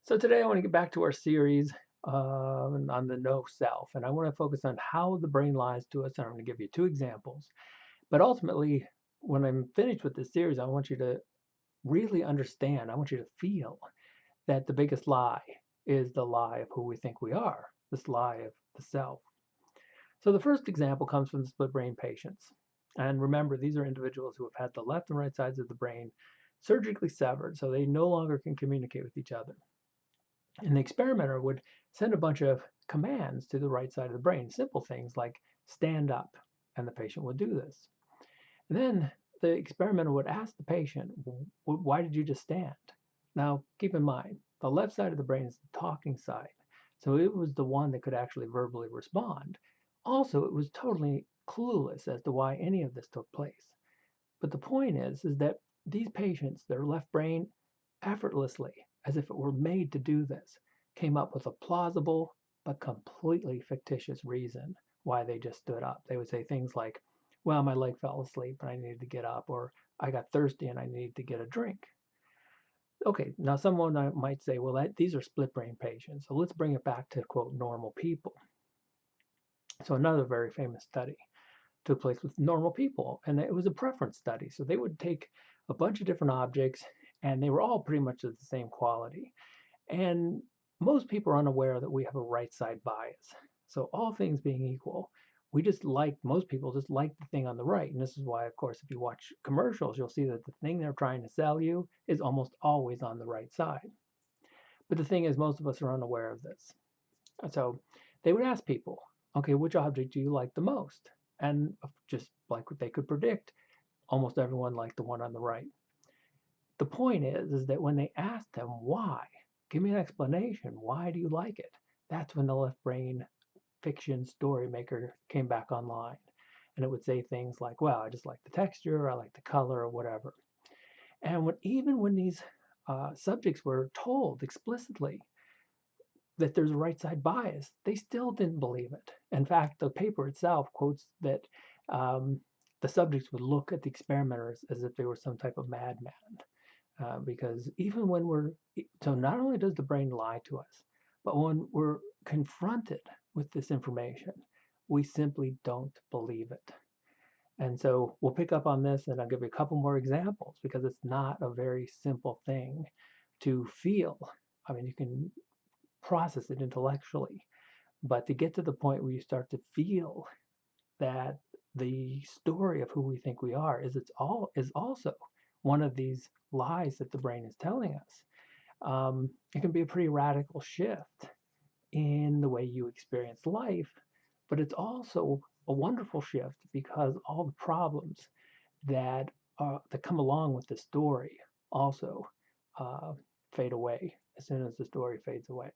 So today I want to get back to our series on the no self, and I want to focus on how the brain lies to us. And I'm going to give you two examples. But ultimately, when I'm finished with this series, I want you to really understand. I want you to feel that the biggest lie is the lie of who we think we are, this lie of the self. So the first example comes from the split brain patients. And remember, these are individuals who have had the left and right sides of the brain surgically severed, so they no longer can communicate with each other. And the experimenter would send a bunch of commands to the right side of the brain, simple things like stand up, and the patient would do this. And then the experimenter would ask the patient, why did you just stand? Now, keep in mind, the left side of the brain is the talking side. So it was the one that could actually verbally respond. Also, it was totally clueless as to why any of this took place. But the point is that these patients, their left brain, effortlessly, as if it were made to do this, came up with a plausible but completely fictitious reason why they just stood up. They would say things like, well, my leg fell asleep and I needed to get up, or I got thirsty and I needed to get a drink. Okay, now someone might say, well, these are split brain patients. So let's bring it back to, quote, normal people. So another very famous study took place with normal people, and it was a preference study. So they would take a bunch of different objects, and they were all pretty much of the same quality. And most people are unaware that we have a right side bias. So all things being equal, most people just like the thing on the right. And this is why, of course, if you watch commercials, you'll see that the thing they're trying to sell you is almost always on the right side. But the thing is, most of us are unaware of this. So they would ask people, okay, which object do you like the most? And just like they could predict, almost everyone liked the one on the right. The point is that when they asked them why, give me an explanation. Why do you like it? That's when the left brain fiction story maker came back online. And it would say things like, well, I just like the texture, I like the color, or whatever. And even when these subjects were told explicitly that there's a right side bias, they still didn't believe it. In fact, the paper itself quotes that um, the subjects would look at the experimenters as if they were some type of madman. Because even when so not only does the brain lie to us, but when we're confronted with this information, we simply don't believe it. And so we'll pick up on this and I'll give you a couple more examples because it's not a very simple thing to feel. I mean, you can process it intellectually, but to get to the point where you start to feel that the story of who we think we are is also one of these lies that the brain is telling us. It can be a pretty radical shift in the way you experience life, but it's also a wonderful shift because all the problems that come along with the story also uh, fade away as soon as the story fades away.